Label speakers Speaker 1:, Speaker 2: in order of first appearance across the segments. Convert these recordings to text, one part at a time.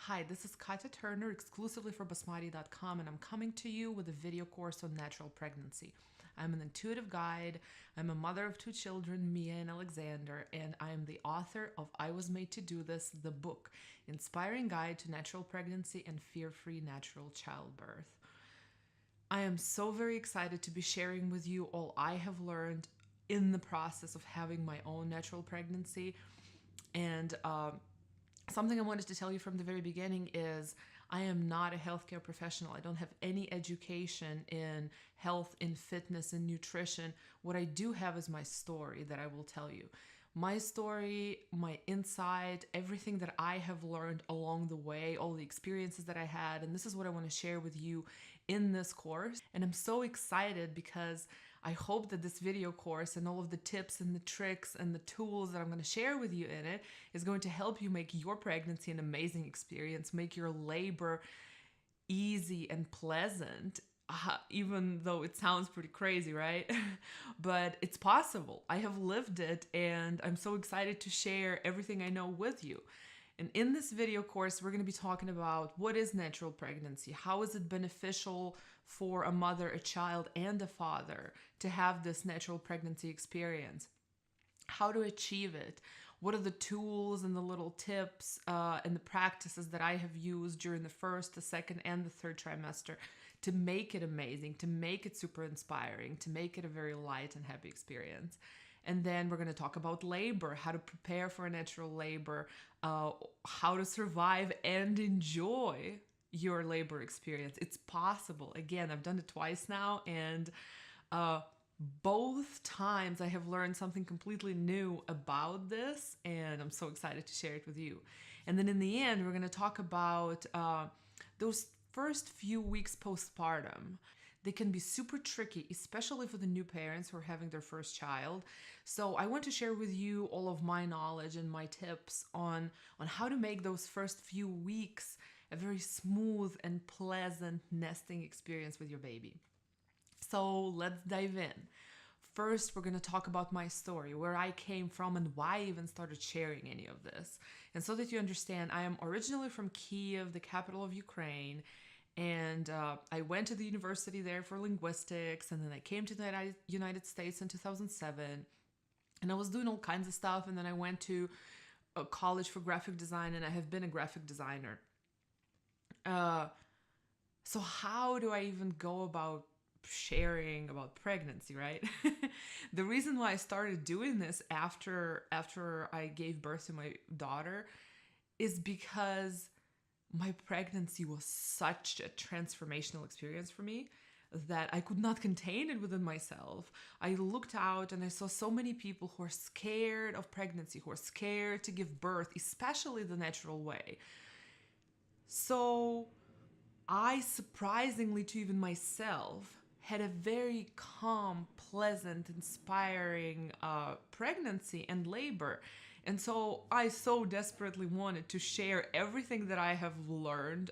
Speaker 1: Hi, this is Katya Turner exclusively for basmati.com, and I'm coming to you with a video course on natural pregnancy. I'm an intuitive guide. I'm a mother of two children, Mia and Alexander, and I am the author of I Was Made to Do This, the book, Inspiring Guide to Natural Pregnancy and Fear-Free Natural Childbirth. I am so very excited to be sharing with you all I have learned in the process of having my own natural pregnancy. And something I wanted to tell you from the very beginning is I am not a healthcare professional. I don't have any education in health, in fitness, in nutrition. What I do have is my story that I will tell you. My story, my insight, everything that I have learned along the way, all the experiences that I had, and this is what I want to share with you in this course. And I'm so excited because I hope that this video course and all of the tips and the tricks and the tools that I'm going to share with you in it is going to help you make your pregnancy an amazing experience, make your labor easy and pleasant, even though it sounds pretty crazy, right? But it's possible. I have lived it, and I'm so excited to share everything I know with you. And in this video course, we're going to be talking about what is natural pregnancy, how is it beneficial for a mother, a child, and a father to have this natural pregnancy experience, how to achieve it, what are the tools and the little tips and the practices that I have used during the first, the second, and the third trimester to make it amazing, to make it super inspiring, to make it a very light and happy experience. And then we're going to talk about labor, how to prepare for a natural labor, how to survive and enjoy your labor experience. It's possible. Again, I've done it twice now, and both times I have learned something completely new about this, and I'm so excited to share it with you. And then in the end, we're going to talk about those first few weeks postpartum. They can be super tricky, especially for the new parents who are having their first child. So I want to share with you all of my knowledge and my tips on how to make those first few weeks a very smooth and pleasant nesting experience with your baby. So let's dive in. First, we're going to talk about my story, where I came from and why I even started sharing any of this. And so that you understand, I am originally from Kiev, the capital of Ukraine. And I went to the university there for linguistics, and then I came to the United States in 2007, and I was doing all kinds of stuff, and then I went to a college for graphic design, and I have been a graphic designer. So how do I even go about sharing about pregnancy, right? The reason why I started doing this after I gave birth to my daughter is because my pregnancy was such a transformational experience for me that I could not contain it within myself. I looked out and I saw so many people who are scared of pregnancy, who are scared to give birth, especially the natural way. So I, surprisingly to even myself, had a very calm, pleasant, inspiring pregnancy and labor. And so I so desperately wanted to share everything that I have learned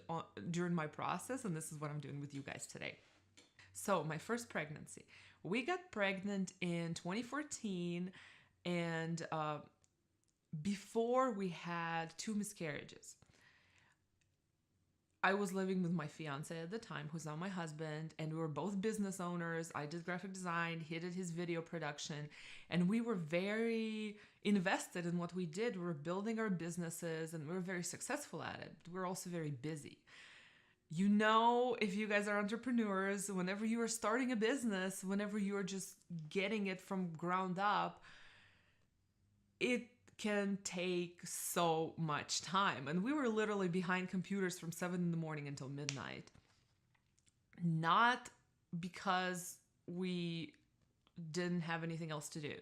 Speaker 1: during my process, and this is what I'm doing with you guys today. So my first pregnancy. We got pregnant in 2014, and before we had 2 miscarriages. I was living with my fiance at the time, who's now my husband, and we were both business owners. I did graphic design, he did his video production, and we were very invested in what we did. We were building our businesses, and we were very successful at it. We were also very busy. You know, if you guys are entrepreneurs, whenever you are starting a business, whenever you are just getting it from ground up, it can take so much time. And we were literally behind computers from 7 in the morning until midnight. Not because we didn't have anything else to do,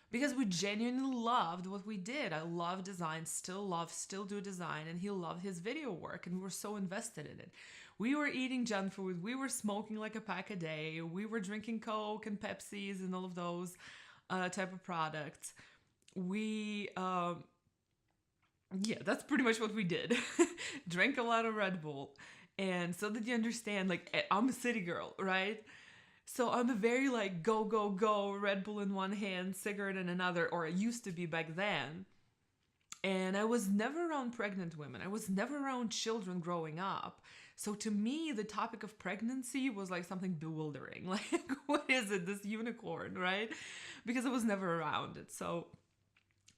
Speaker 1: because we genuinely loved what we did. I love design, still do design, and he loved his video work, and we were so invested in it. We were eating junk food, we were smoking like a pack a day, we were drinking Coke and Pepsis and all of those type of products. Yeah, that's pretty much what we did. Drank a lot of Red Bull. And so that you understand, like, I'm a city girl, right? So I'm a very like go, go, go, Red Bull in one hand, cigarette in another, or I used to be back then. And I was never around pregnant women. I was never around children growing up. So to me, the topic of pregnancy was like something bewildering. Like, what is it, this unicorn, right? Because I was never around it. So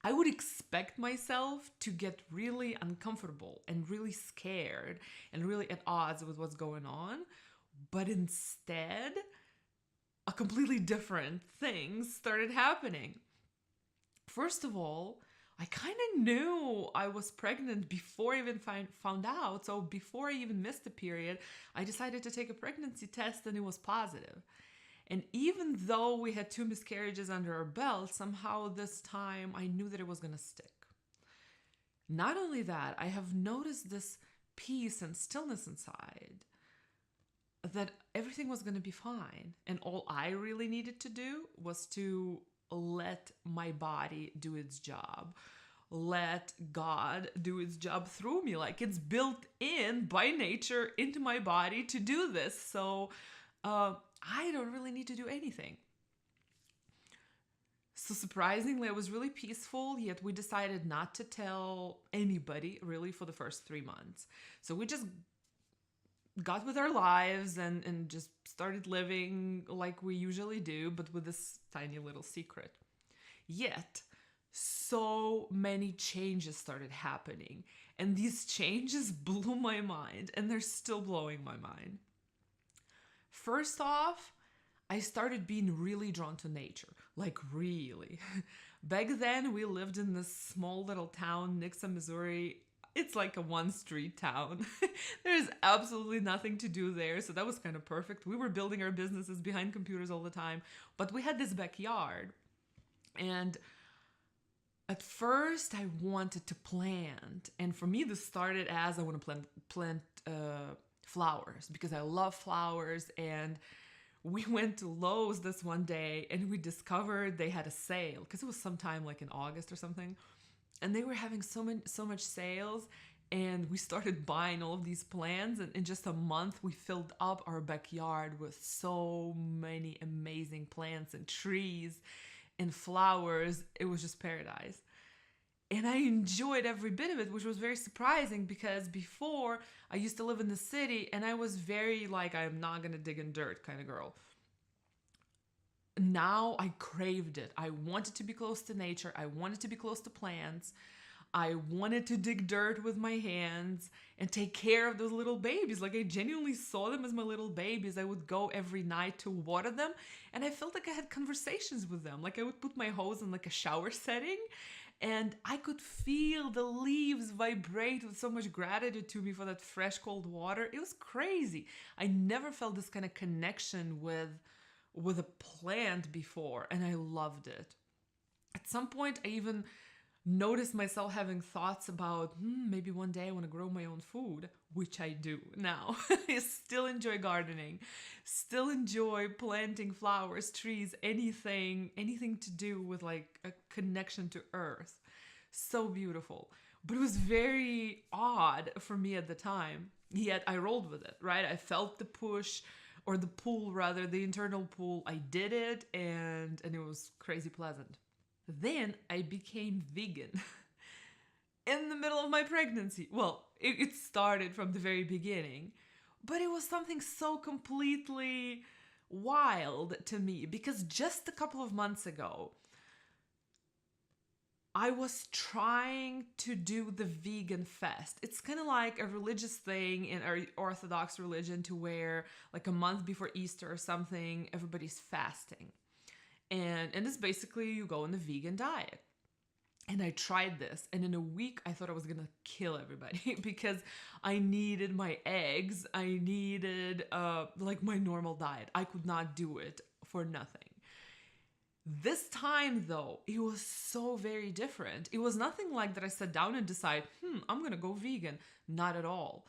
Speaker 1: I would expect myself to get really uncomfortable and really scared and really at odds with what's going on. But instead, a completely different thing started happening. First of all, I kind of knew I was pregnant before I even found out. So before I even missed the period, I decided to take a pregnancy test and it was positive. And even though we had 2 miscarriages under our belt, somehow this time I knew that it was going to stick. Not only that, I have noticed this peace and stillness inside, that everything was going to be fine. And all I really needed to do was to let my body do its job. Let God do its job through me. Like, it's built in by nature into my body to do this. So I don't really need to do anything. So surprisingly, it was really peaceful, yet we decided not to tell anybody really for the first 3 months. So we just got with our lives and just started living like we usually do, but with this tiny little secret. Yet, so many changes started happening, and these changes blew my mind, and they're still blowing my mind. First off, I started being really drawn to nature, like really. Back then, we lived in this small little town, Nixa, Missouri. It's like a 1-street town. There's absolutely nothing to do there, so that was kind of perfect. We were building our businesses behind computers all the time, but we had this backyard. And at first, I wanted to plant. And for me, this started as I want to plant flowers because I love flowers. And we went to Lowe's this one day and we discovered they had a sale because it was sometime like in August or something. And they were having so much sales, and we started buying all of these plants, and in just a month we filled up our backyard with so many amazing plants and trees and flowers. It was just paradise. And I enjoyed every bit of it, which was very surprising because before I used to live in the city and I was very like, I'm not gonna dig in dirt kind of girl. Now I craved it. I wanted to be close to nature. I wanted to be close to plants. I wanted to dig dirt with my hands and take care of those little babies. Like, I genuinely saw them as my little babies. I would go every night to water them, and I felt like I had conversations with them. Like, I would put my hose in like a shower setting, and I could feel the leaves vibrate with so much gratitude to me for that fresh, cold water. It was crazy. I never felt this kind of connection with a plant before, and I loved it. At some point, I even noticed myself having thoughts about maybe one day I want to grow my own food, which I do now. I still enjoy gardening, still enjoy planting flowers, trees, anything to do with like a connection to earth. So beautiful. But it was very odd for me at the time, yet I rolled with it, right? I felt the push, or the pull rather, the internal pull. I did it, and it was crazy pleasant. Then I became vegan in the middle of my pregnancy. Well, it started from the very beginning, but it was something so completely wild to me because just a couple of months ago, I was trying to do the vegan fast. It's kind of like a religious thing in our Orthodox religion to where like a month before Easter or something, everybody's fasting. And it's basically you go on the vegan diet. And I tried this, and in a week I thought I was gonna kill everybody because I needed my eggs. I needed like my normal diet. I could not do it for nothing. This time, though, it was so very different. It was nothing like that I sat down and decided, I'm gonna go vegan. Not at all.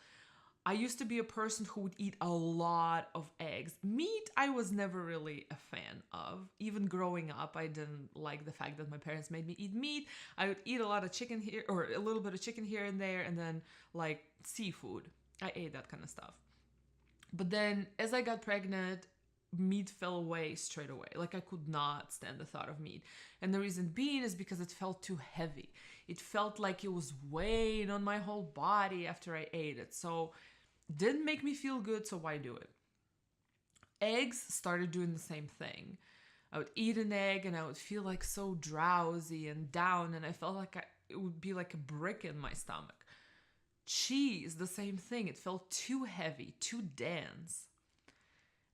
Speaker 1: I used to be a person who would eat a lot of eggs. Meat, I was never really a fan of. Even growing up, I didn't like the fact that my parents made me eat meat. I would eat a lot of chicken here, or a little bit of chicken here and there, and then like seafood. I ate that kind of stuff. But then as I got pregnant, meat fell away straight away. Like, I could not stand the thought of meat. And the reason being is because it felt too heavy. It felt like it was weighing on my whole body after I ate it. So didn't make me feel good, so why do it? Eggs started doing the same thing. I would eat an egg and I would feel like so drowsy and down, and I felt like it would be like a brick in my stomach. Cheese, the same thing. It felt too heavy, too dense.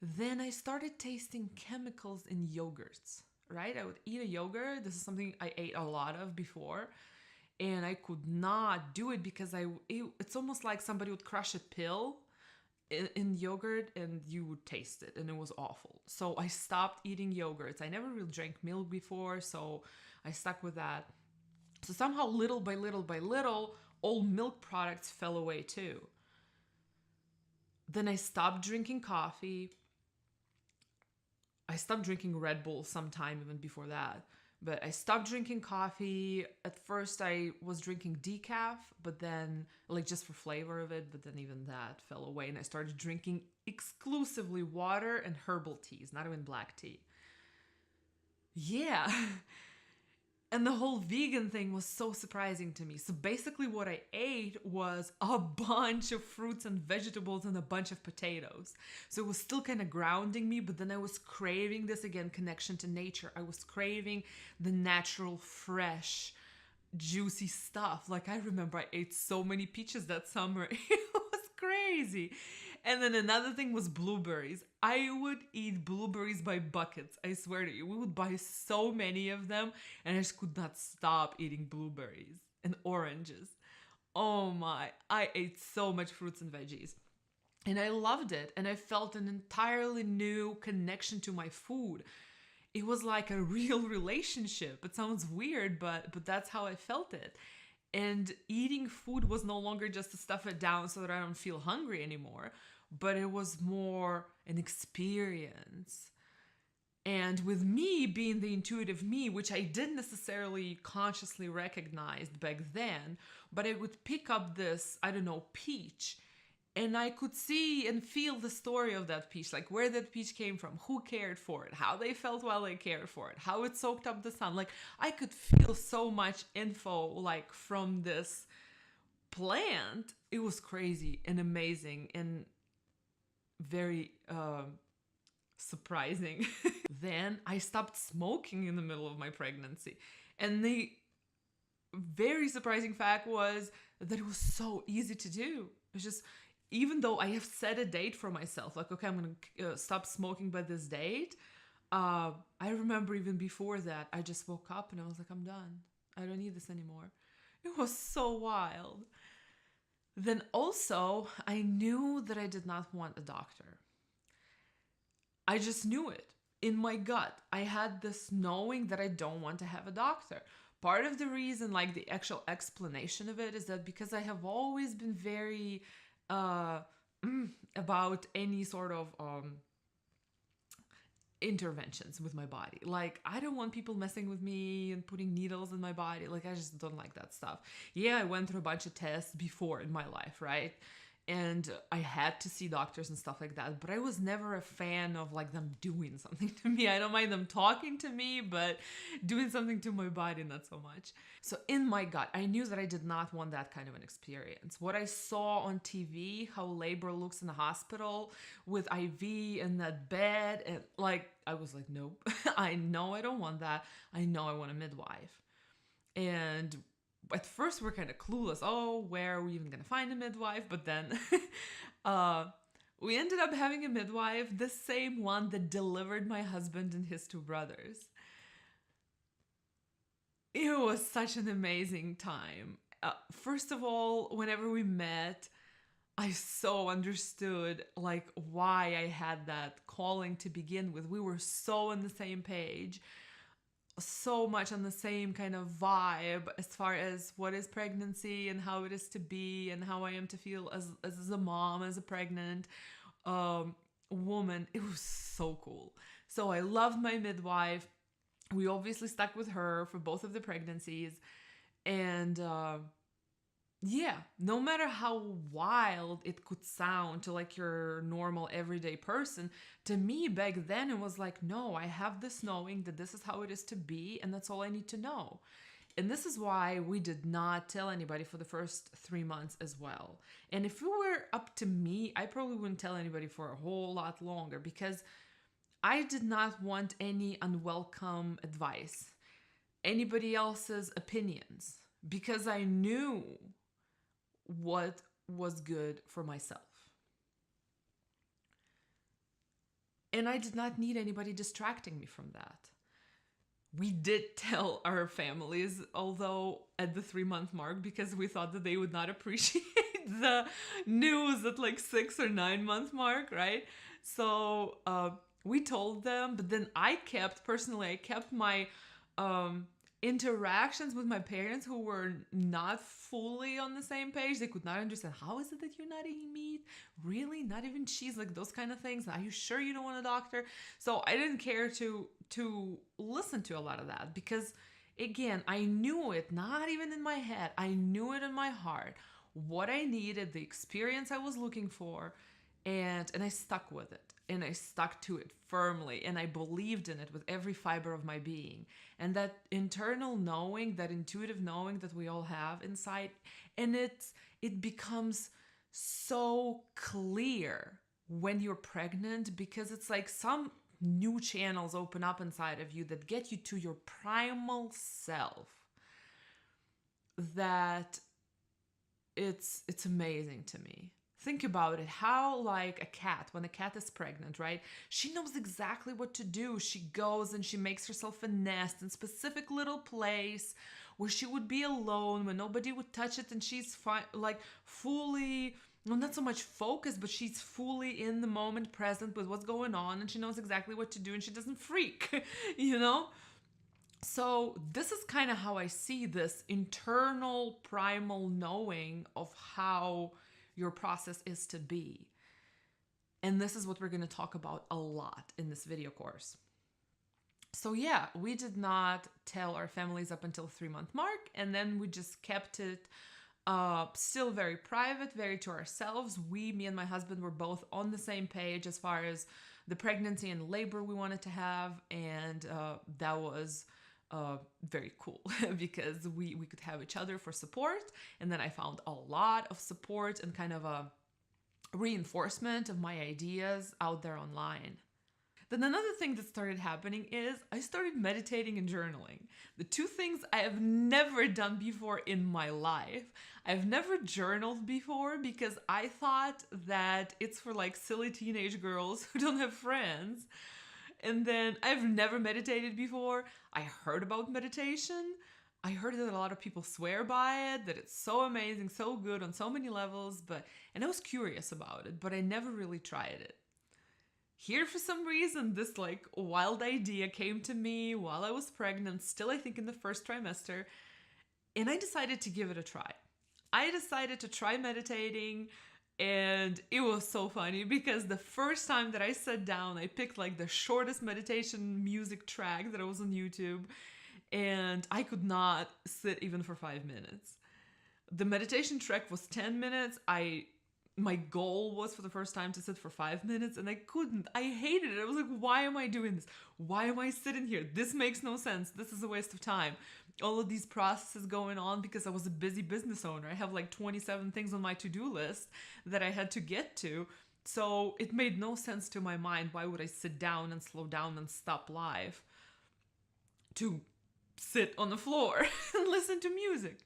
Speaker 1: Then I started tasting chemicals in yogurts, right? I would eat a yogurt. This is something I ate a lot of before, and I could not do it because it's almost like somebody would crush a pill in yogurt and you would taste it, and it was awful. So I stopped eating yogurts. I never really drank milk before, so I stuck with that. So somehow, little by little by little, all milk products fell away too. Then I stopped drinking coffee. I stopped drinking Red Bull sometime even before that. But I stopped drinking coffee. At first I was drinking decaf, but then like just for flavor of it, but then even that fell away and I started drinking exclusively water and herbal teas, not even black tea. Yeah. And the whole vegan thing was so surprising to me. So basically what I ate was a bunch of fruits and vegetables and a bunch of potatoes. So it was still kind of grounding me, but then I was craving this again, connection to nature. I was craving the natural, fresh, juicy stuff. Like I remember I ate so many peaches that summer. It was crazy. And then another thing was blueberries. I would eat blueberries by buckets. I swear to you. We would buy so many of them and I just could not stop eating blueberries and oranges. Oh my, I ate so much fruits and veggies. And I loved it. And I felt an entirely new connection to my food. It was like a real relationship. It sounds weird, but that's how I felt it. And eating food was no longer just to stuff it down so that I don't feel hungry anymore, but it was more an experience. And with me being the intuitive me, which I didn't necessarily consciously recognize back then, but I would pick up this, I don't know, peach, and I could see and feel the story of that peach, like where that peach came from, who cared for it, how they felt while they cared for it, how it soaked up the sun. Like I could feel so much info like from this plant. It was crazy and amazing and very surprising. Then I stopped smoking in the middle of my pregnancy. And the very surprising fact was that it was so easy to do. It's just, even though I have set a date for myself, like, okay, I'm going to stop smoking by this date. I remember even before that, I just woke up and I was like, I'm done. I don't need this anymore. It was so wild. Then also, I knew that I did not want a doctor. I just knew it in my gut. I had this knowing that I don't want to have a doctor. Part of the reason, like the actual explanation of it, is that because I have always been very about any sort of interventions with my body. Like I don't want people messing with me and putting needles in my body. Like I just don't like that stuff. Yeah, I went through a bunch of tests before in my life, right? And I had to see doctors and stuff like that, but I was never a fan of like them doing something to me. I don't mind them talking to me, but doing something to my body, not so much. So in my gut, I knew that I did not want that kind of an experience. What I saw on TV, how labor looks in the hospital with IV and that bed, and like, I was like, nope, I know I don't want that. I know I want a midwife. And at first we're kind of clueless. Oh, where are we even gonna find a midwife? But then we ended up having a midwife, the same one that delivered my husband and his two brothers. It was such an amazing time. First of all, whenever we met, I so understood like why I had that calling to begin with. We were so on the same page, so much on the same kind of vibe as far as what is pregnancy and how it is to be and how I am to feel as a mom, as a pregnant woman. It was so cool. So I loved my midwife. We obviously stuck with her for both of the pregnancies. And yeah, no matter how wild it could sound to like your normal everyday person, to me back then it was like, no, I have this knowing that this is how it is to be, and that's all I need to know. And this is why we did not tell anybody for the first 3 months as well. And if it were up to me, I probably wouldn't tell anybody for a whole lot longer, because I did not want any unwelcome advice, anybody else's opinions, because I knew what was good for myself. And I did not need anybody distracting me from that. We did tell our families, although at the 3 month mark, because we thought that they would not appreciate the news at like 6 or 9 month mark, right? So we told them, but then I kept my interactions with my parents, who were not fully on the same page. They could not understand, how is it that you're not eating meat? Really? Not even cheese? Like those kind of things. Are you sure you don't want a doctor? So I didn't care to listen to a lot of that, because again, I knew it, not even in my head. I knew it in my heart, what I needed, the experience I was looking for, and I stuck with it. And I stuck to it firmly, and I believed in it with every fiber of my being. And that internal knowing, that intuitive knowing that we all have inside, and it becomes so clear when you're pregnant, because it's like some new channels open up inside of you that get you to your primal self, that it's amazing to me. Think about it, how like a cat, when a cat is pregnant, right? She knows exactly what to do. She goes and she makes herself a nest in a specific little place where she would be alone, when nobody would touch it, and she's like fully, well, not so much focused, but she's fully in the moment, present with what's going on, and she knows exactly what to do, and she doesn't freak, you know? So this is kind of how I see this internal primal knowing of how your process is to be. And this is what we're going to talk about a lot in this video course. So yeah, we did not tell our families up until 3 month mark, and then we just kept it still very private, very to ourselves. Me and my husband were both on the same page as far as the pregnancy and labor we wanted to have, and that was very cool because we could have each other for support. And then I found a lot of support and kind of a reinforcement of my ideas out there online. Then another thing that started happening is I started meditating and journaling. The two things I have never done before in my life. I've never journaled before because I thought that it's for like silly teenage girls who don't have friends. And then I've never meditated before. I heard about meditation. I heard that a lot of people swear by it, that it's so amazing, so good on so many levels, and I was curious about it, but I never really tried it. Here, for some reason, this like wild idea came to me while I was pregnant, still I think in the first trimester, and I decided to give it a try. I decided to try meditating. And it was so funny because the first time that I sat down, I picked like the shortest meditation music track that was on YouTube, and I could not sit even for 5 minutes. The meditation track was 10 minutes. My goal was for the first time to sit for 5 minutes, and I couldn't. I hated it. I was like, why am I doing this? Why am I sitting here? This makes no sense. This is a waste of time. All of these processes going on because I was a busy business owner. I have like 27 things on my to-do list that I had to get to. So it made no sense to my mind. Why would I sit down and slow down and stop live to sit on the floor and listen to music?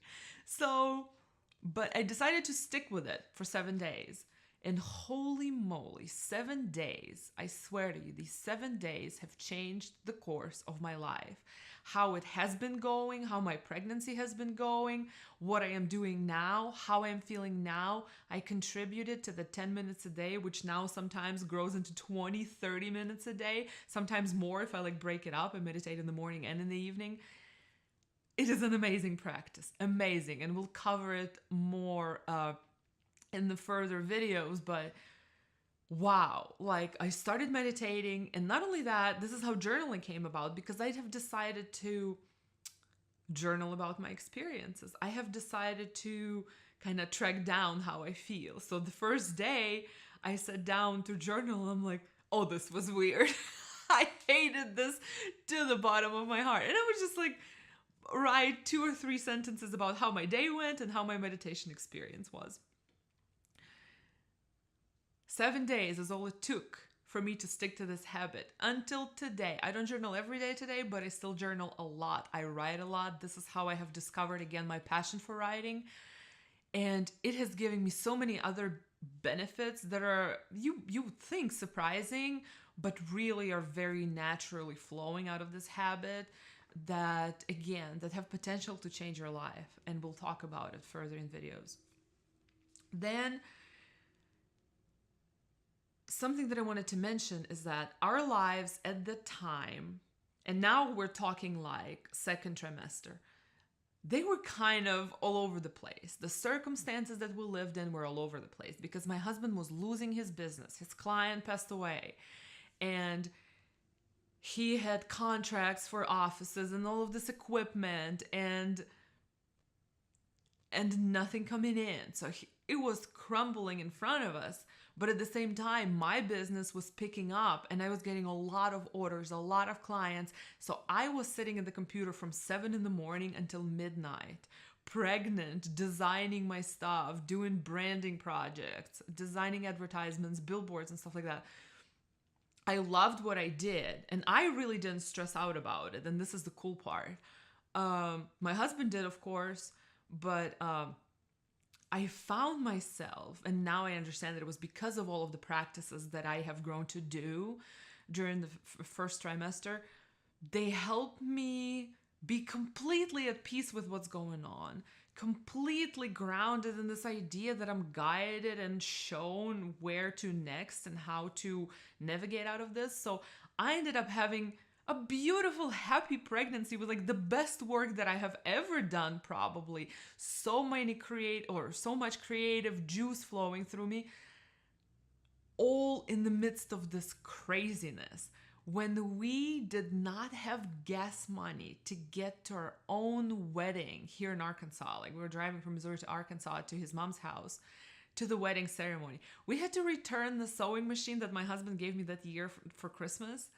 Speaker 1: But I decided to stick with it for 7 days. And holy moly, 7 days, I swear to you, these 7 days have changed the course of my life. How it has been going, how my pregnancy has been going, what I am doing now, how I'm feeling now. I contributed to the 10 minutes a day, which now sometimes grows into 20, 30 minutes a day, sometimes more if I like break it up and meditate in the morning and in the evening. It is an amazing practice, amazing, and we'll cover it more in the further videos, but wow, like I started meditating, and not only that, this is how journaling came about, because I have decided to journal about my experiences. I have decided to kind of track down how I feel. So the first day I sat down to journal, I'm like, oh, this was weird. I hated this to the bottom of my heart. And I was just like, write 2 or 3 sentences about how my day went and how my meditation experience was. 7 days is all it took for me to stick to this habit until today. I don't journal every day today, but I still journal a lot. I write a lot. This is how I have discovered again my passion for writing. And it has given me so many other benefits that are, you would think, surprising, but really are very naturally flowing out of this habit that, again, that have potential to change your life. And we'll talk about it further in videos. Then, something that I wanted to mention is that our lives at the time, and now we're talking like second trimester, they were kind of all over the place. The circumstances that we lived in were all over the place because my husband was losing his business. His client passed away, and he had contracts for offices and all of this equipment and nothing coming in. So it was crumbling in front of us. But at the same time, my business was picking up and I was getting a lot of orders, a lot of clients. So I was sitting at the computer from 7 in the morning until midnight, pregnant, designing my stuff, doing branding projects, designing advertisements, billboards, and stuff like that. I loved what I did, and I really didn't stress out about it. And this is the cool part. My husband did, of course, but I found myself, and now I understand that it was because of all of the practices that I have grown to do during the first trimester. They helped me be completely at peace with what's going on, completely grounded in this idea that I'm guided and shown where to next and how to navigate out of this. So I ended up having a beautiful, happy pregnancy with like the best work that I have ever done, probably. So much creative juice flowing through me, all in the midst of this craziness. When we did not have gas money to get to our own wedding here in Arkansas, like we were driving from Missouri to Arkansas to his mom's house, to the wedding ceremony, we had to return the sewing machine that my husband gave me that year for Christmas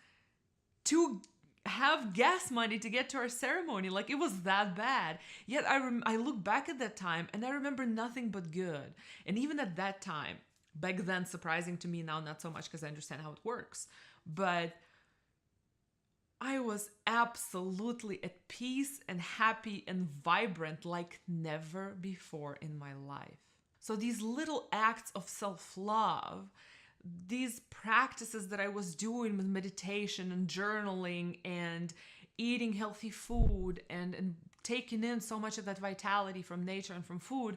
Speaker 1: to have gas money to get to our ceremony. Like, it was that bad. Yet I look back at that time and I remember nothing but good. And even at that time, back then, surprising to me, now not so much because I understand how it works, but I was absolutely at peace and happy and vibrant like never before in my life. So these little acts of self-love, these practices that I was doing with meditation and journaling and eating healthy food and taking in so much of that vitality from nature and from food,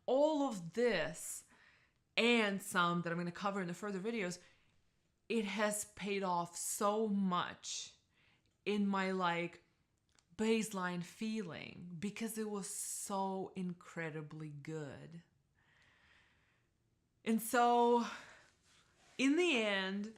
Speaker 1: all of this and some that I'm going to cover in the further videos, it has paid off so much in my like baseline feeling because it was so incredibly good. And so in the end,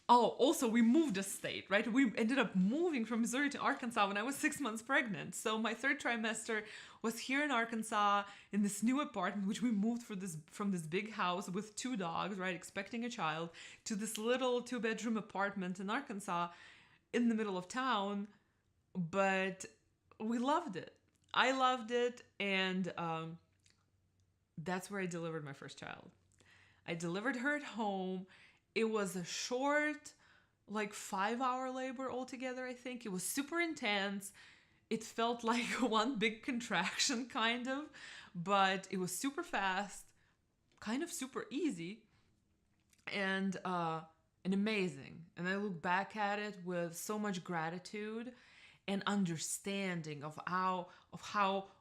Speaker 1: also we moved a state, right? We ended up moving from Missouri to Arkansas when I was 6 months pregnant. So my third trimester was here in Arkansas in this new apartment, which we moved from this big house with 2 dogs, right? Expecting a child, to this little 2-bedroom apartment in Arkansas in the middle of town. But we loved it. I loved it. And that's where I delivered my first child. I delivered her at home. It was a short, like 5-hour labor altogether, I think. It was super intense. It felt like one big contraction, kind of, but it was super fast, kind of super easy, and amazing. And I look back at it with so much gratitude and understanding of how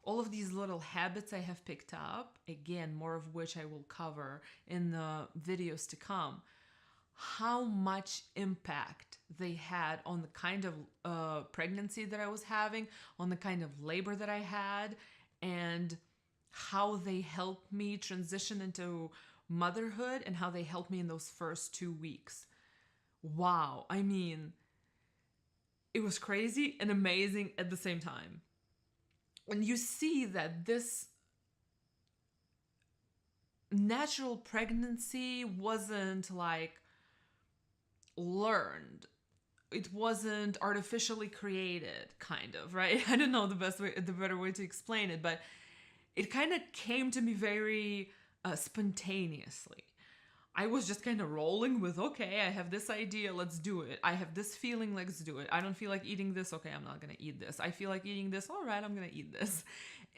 Speaker 1: all of these little habits I have picked up, again, more of which I will cover in the videos to come, how much impact they had on the kind of pregnancy that I was having, on the kind of labor that I had, and how they helped me transition into motherhood and how they helped me in those first 2 weeks. Wow. I mean, it was crazy and amazing at the same time. When you see that this natural pregnancy wasn't like learned, it wasn't artificially created, kind of, right? I don't know the better way to explain it, but it kind of came to me very spontaneously. I was just kind of rolling with, okay, I have this idea, let's do it. I have this feeling, let's do it. I don't feel like eating this, okay, I'm not gonna eat this. I feel like eating this, all right, I'm gonna eat this.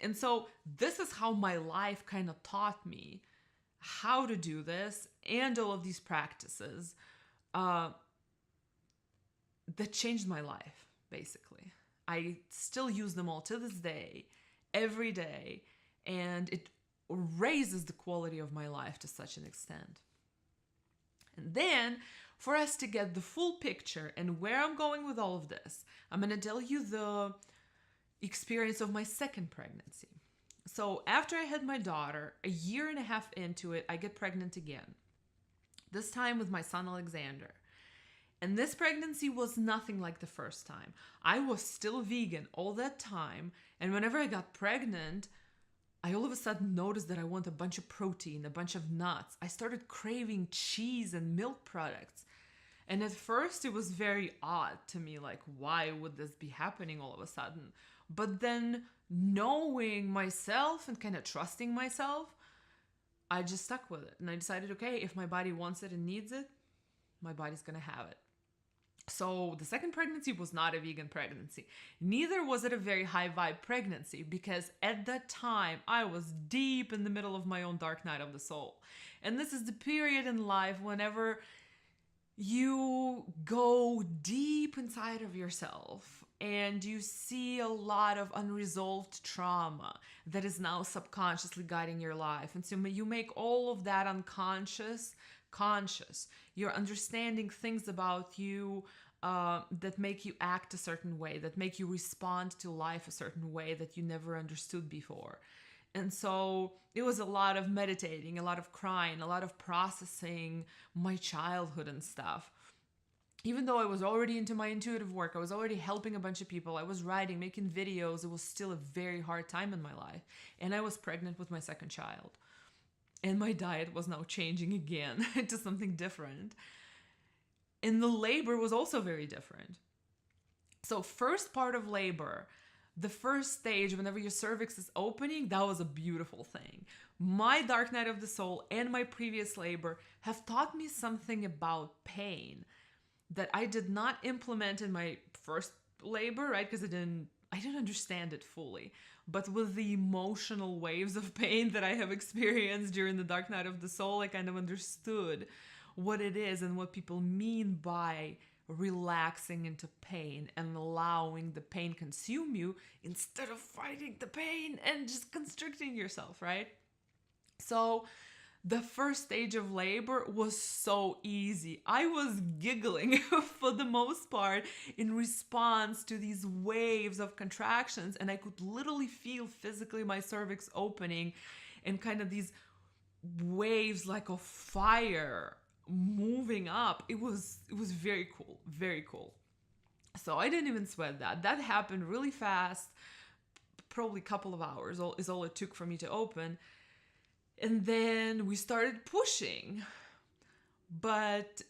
Speaker 1: And so this is how my life kind of taught me how to do this, and all of these practices that changed my life, basically. I still use them all to this day, every day, and it raises the quality of my life to such an extent. And then, for us to get the full picture and where I'm going with all of this, I'm going to tell you the experience of my second pregnancy. So after I had my daughter, a year and a half into it, I get pregnant again. This time with my son Alexander. And this pregnancy was nothing like the first time. I was still vegan all that time. And whenever I got pregnant, I all of a sudden noticed that I want a bunch of protein, a bunch of nuts. I started craving cheese and milk products. And at first it was very odd to me, like, why would this be happening all of a sudden? But then knowing myself and kind of trusting myself, I just stuck with it. And I decided, okay, if my body wants it and needs it, my body's going to have it. So the second pregnancy was not a vegan pregnancy. Neither was it a very high vibe pregnancy, because at that time I was deep in the middle of my own dark night of the soul. And this is the period in life whenever you go deep inside of yourself and you see a lot of unresolved trauma that is now subconsciously guiding your life. And so you make all of that unconscious conscious. You're understanding things about you that make you act a certain way, that make you respond to life a certain way that you never understood before. And so it was a lot of meditating, a lot of crying, a lot of processing my childhood and stuff. Even though I was already into my intuitive work, I was already helping a bunch of people, I was writing, making videos, it was still a very hard time in my life. And I was pregnant with my second child. And my diet was now changing again to something different. And the labor was also very different. So first part of labor, the first stage, whenever your cervix is opening, that was a beautiful thing. My dark night of the soul and my previous labor have taught me something about pain that I did not implement in my first labor, right? Because I didn't understand it fully. But with the emotional waves of pain that I have experienced during the dark night of the soul, I kind of understood what it is and what people mean by relaxing into pain and allowing the pain consume you instead of fighting the pain and just constricting yourself, right? So the first stage of labor was so easy. I was giggling for the most part in response to these waves of contractions, and I could literally feel physically my cervix opening and kind of these waves like of fire moving up. It was very cool, very cool. So I didn't even sweat that. That happened really fast, probably a couple of hours is all it took for me to open. And then we started pushing, but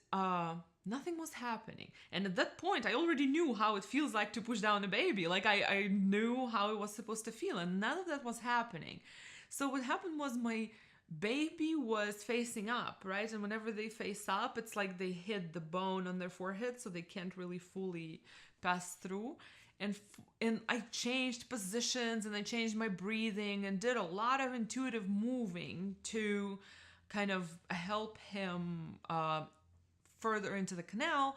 Speaker 1: nothing was happening. And at that point, I already knew how it feels like to push down a baby. Like I knew how it was supposed to feel, and none of that was happening. So what happened was my baby was facing up, right? And whenever they face up, it's like they hit the bone on their forehead, so they can't really fully pass through. And I changed positions and I changed my breathing and did a lot of intuitive moving to kind of help him further into the canal,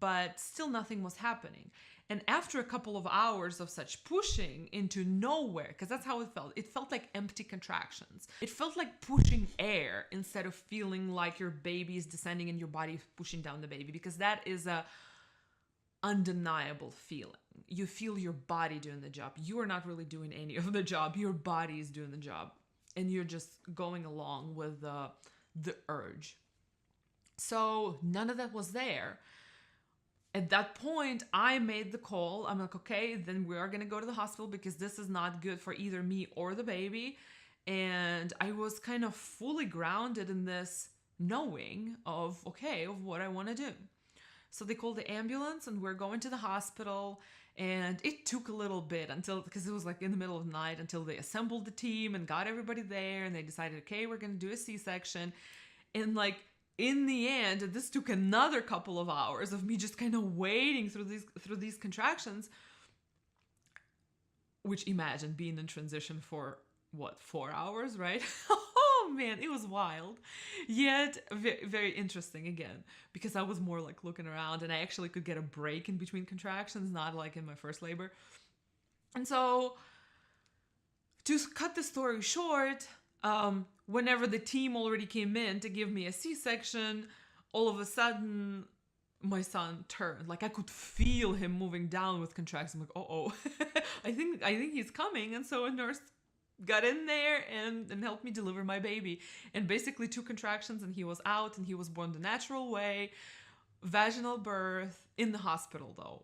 Speaker 1: but still nothing was happening. And after a couple of hours of such pushing into nowhere, because that's how it felt like empty contractions. It felt like pushing air instead of feeling like your baby is descending and your body pushing down the baby, because that is a undeniable feeling. You feel your body doing the job. You are not really doing any of the job. Your body is doing the job. And you're just going along with the urge. So none of that was there. At that point, I made the call. I'm like, okay, then we are going to go to the hospital because this is not good for either me or the baby. And I was kind of fully grounded in this knowing of, okay, of what I want to do. So they called the ambulance and we're going to the hospital. And it took a little bit until, because it was like in the middle of the night, until they assembled the team and got everybody there. And they decided, okay, we're going to do a C-section. And like, in the end, this took another couple of hours of me just kind of waiting through these contractions. Which, imagine being in transition for what, 4 hours, right? Oh man, it was wild, yet very, very interesting again, because I was more like looking around and I actually could get a break in between contractions, not like in my first labor. And so, to cut the story short, whenever the team already came in to give me a C-section, all of a sudden my son turned. Like I could feel him moving down with contractions. I'm like, oh, I think he's coming. And so a nurse got in there and helped me deliver my baby. And basically 2 contractions and he was out and he was born the natural way. Vaginal birth in the hospital though,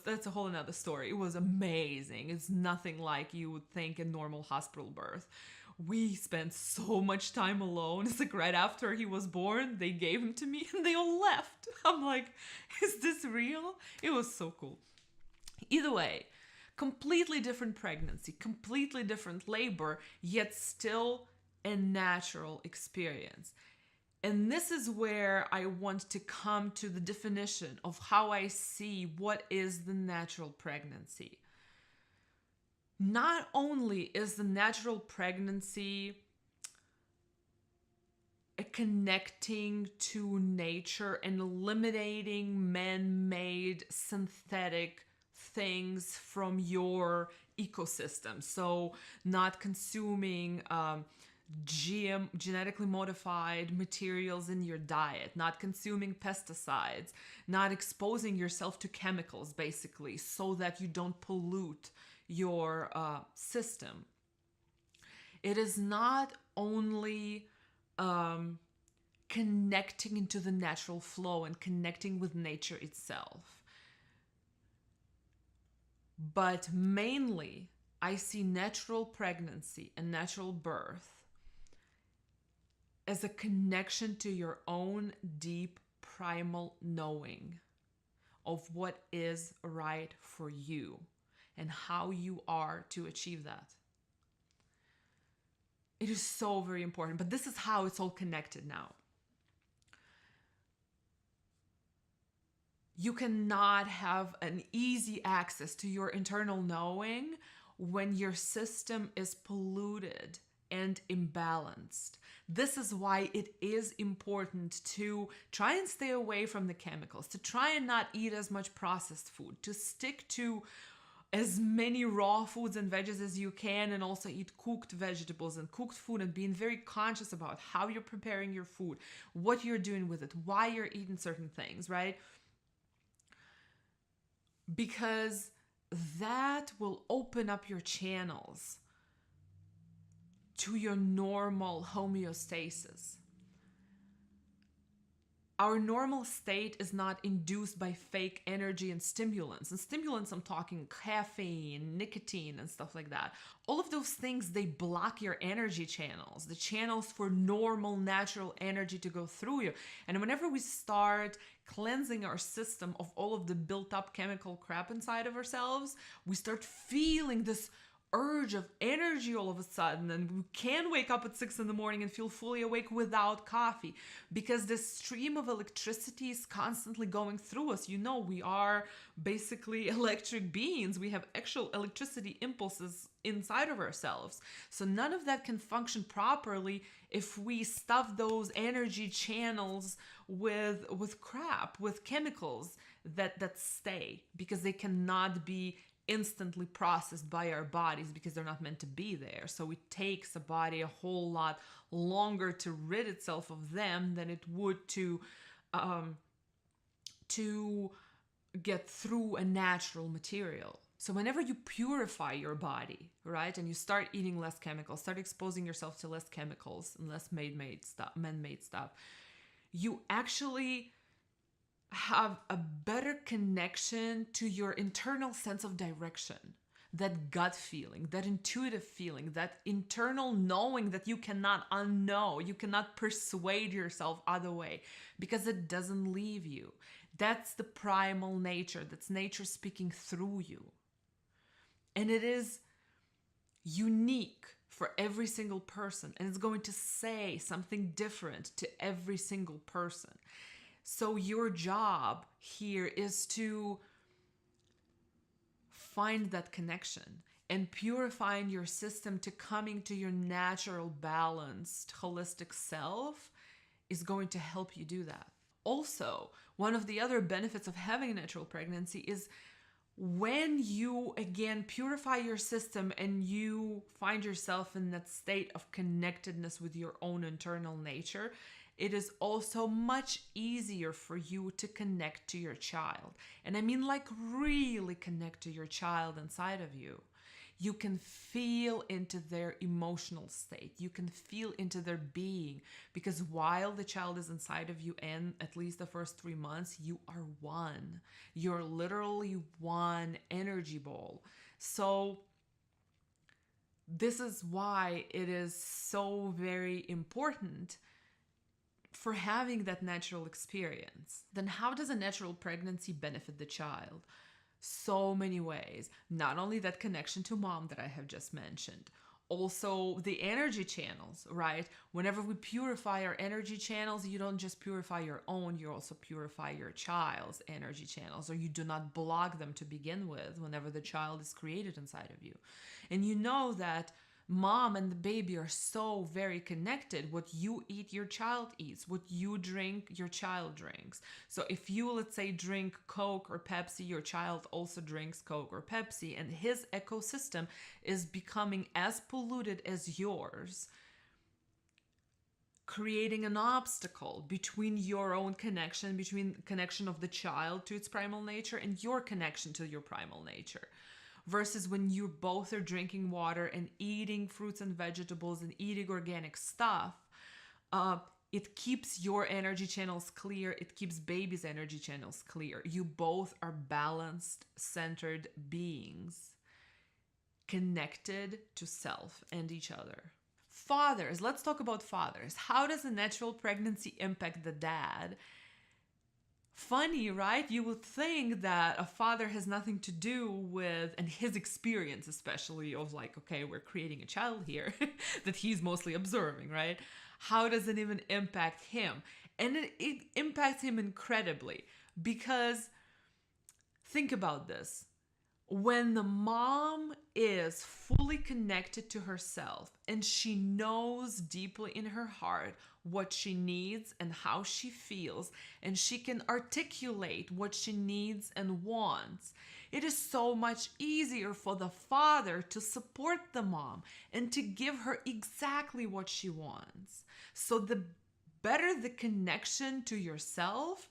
Speaker 1: that's a whole another story. It was amazing. It's nothing like you would think a normal hospital birth. We spent so much time alone. It's like right after he was born, they gave him to me and they all left. I'm like, is this real? It was so cool. Either way, completely different pregnancy, completely different labor, yet still a natural experience. And this is where I want to come to the definition of how I see what is the natural pregnancy. Not only is the natural pregnancy a connecting to nature and eliminating man-made synthetic things from your ecosystem. So not consuming genetically modified materials in your diet, not consuming pesticides, not exposing yourself to chemicals, basically, so that you don't pollute your system. It is not only connecting into the natural flow and connecting with nature itself, but mainly I see natural pregnancy and natural birth as a connection to your own deep primal knowing of what is right for you and how you are to achieve that. It is so very important, but this is how it's all connected now. You cannot have an easy access to your internal knowing when your system is polluted and imbalanced. This is why it is important to try and stay away from the chemicals, to try and not eat as much processed food, to stick to as many raw foods and veggies as you can, and also eat cooked vegetables and cooked food, and being very conscious about how you're preparing your food, what you're doing with it, why you're eating certain things, right? Because that will open up your channels to your normal homeostasis. Our normal state is not induced by fake energy and stimulants. And stimulants, I'm talking caffeine, nicotine, and stuff like that. All of those things, they block your energy channels, the channels for normal, natural energy to go through you. And whenever we start cleansing our system of all of the built up chemical crap inside of ourselves, we start feeling this urge of energy all of a sudden, and we can wake up at 6 in the morning and feel fully awake without coffee, because this stream of electricity is constantly going through us. You know, we are basically electric beings. We have actual electricity impulses inside of ourselves. So none of that can function properly if we stuff those energy channels with crap, with chemicals that stay, because they cannot be instantly processed by our bodies, because they're not meant to be there. So it takes a body a whole lot longer to rid itself of them than it would to get through a natural material. So whenever you purify your body, right, and you start eating less chemicals, start exposing yourself to less chemicals and less man-made stuff, you actually have a better connection to your internal sense of direction, that gut feeling, that intuitive feeling, that internal knowing that you cannot unknow, you cannot persuade yourself other way, because it doesn't leave you. That's the primal nature. That's nature speaking through you. And it is unique for every single person. And it's going to say something different to every single person. So your job here is to find that connection and purifying your system to coming to your natural, balanced, holistic self is going to help you do that. Also, one of the other benefits of having a natural pregnancy is when you, again, purify your system and you find yourself in that state of connectedness with your own internal nature, it is also much easier for you to connect to your child. And I mean like really connect to your child inside of you. You can feel into their emotional state. You can feel into their being, because while the child is inside of you, and at least the first 3 months, you are one. You're literally one energy ball. So this is why it is so very important for having that natural experience. Then how does a natural pregnancy benefit the child? So many ways. Not only that connection to mom that I have just mentioned, also the energy channels, right? Whenever we purify our energy channels, you don't just purify your own, you also purify your child's energy channels, or you do not block them to begin with whenever the child is created inside of you. And you know that mom and the baby are so very connected. What you eat, your child eats. What you drink, your child drinks. So if you, let's say, drink Coke or Pepsi, your child also drinks Coke or Pepsi, and his ecosystem is becoming as polluted as yours, creating an obstacle between your own connection, between connection of the child to its primal nature and your connection to your primal nature. Versus when you both are drinking water and eating fruits and vegetables and eating organic stuff, it keeps your energy channels clear. It keeps baby's energy channels clear. You both are balanced, centered beings, connected to self and each other. Fathers, let's talk about fathers. How does a natural pregnancy impact the dad? Funny, right? You would think that a father has nothing to do with, and his experience especially of like, okay, we're creating a child here that he's mostly observing, right? How does it even impact him? And it impacts him incredibly, because think about this. When the mom is fully connected to herself and she knows deeply in her heart what she needs and how she feels, and she can articulate what she needs and wants, it is so much easier for the father to support the mom and to give her exactly what she wants. So the better the connection to yourself,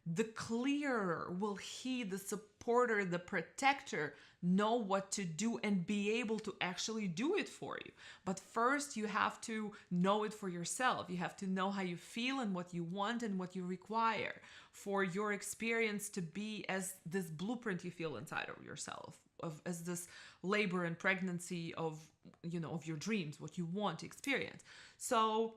Speaker 1: the clearer will he, the supporter, the protector, know what to do and be able to actually do it for you. But first, you have to know it for yourself. You have to know how you feel and what you want and what you require for your experience to be as this blueprint you feel inside of yourself, as this labor and pregnancy of your dreams, what you want to experience. So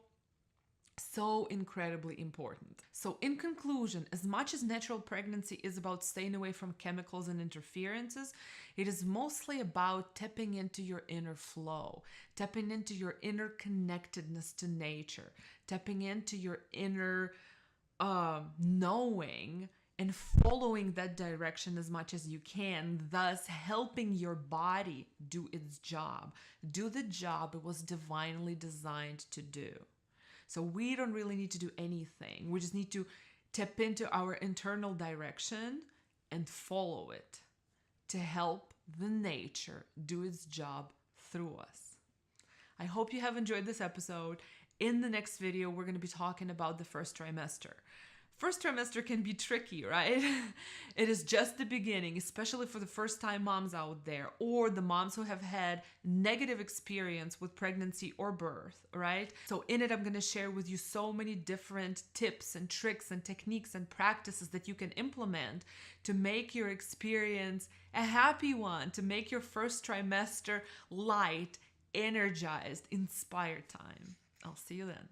Speaker 1: incredibly important. So in conclusion, as much as natural pregnancy is about staying away from chemicals and interferences, it is mostly about tapping into your inner flow, tapping into your inner connectedness to nature, tapping into your inner knowing and following that direction as much as you can, thus helping your body do its job. Do the job it was divinely designed to do. So we don't really need to do anything. We just need to tap into our internal direction and follow it to help the nature do its job through us. I hope you have enjoyed this episode. In the next video, we're going to be talking about the first trimester. First trimester can be tricky, right? It is just the beginning, especially for the first time moms out there, or the moms who have had negative experience with pregnancy or birth, right? So in it, I'm going to share with you so many different tips and tricks and techniques and practices that you can implement to make your experience a happy one, to make your first trimester light, energized, inspired time. I'll see you then.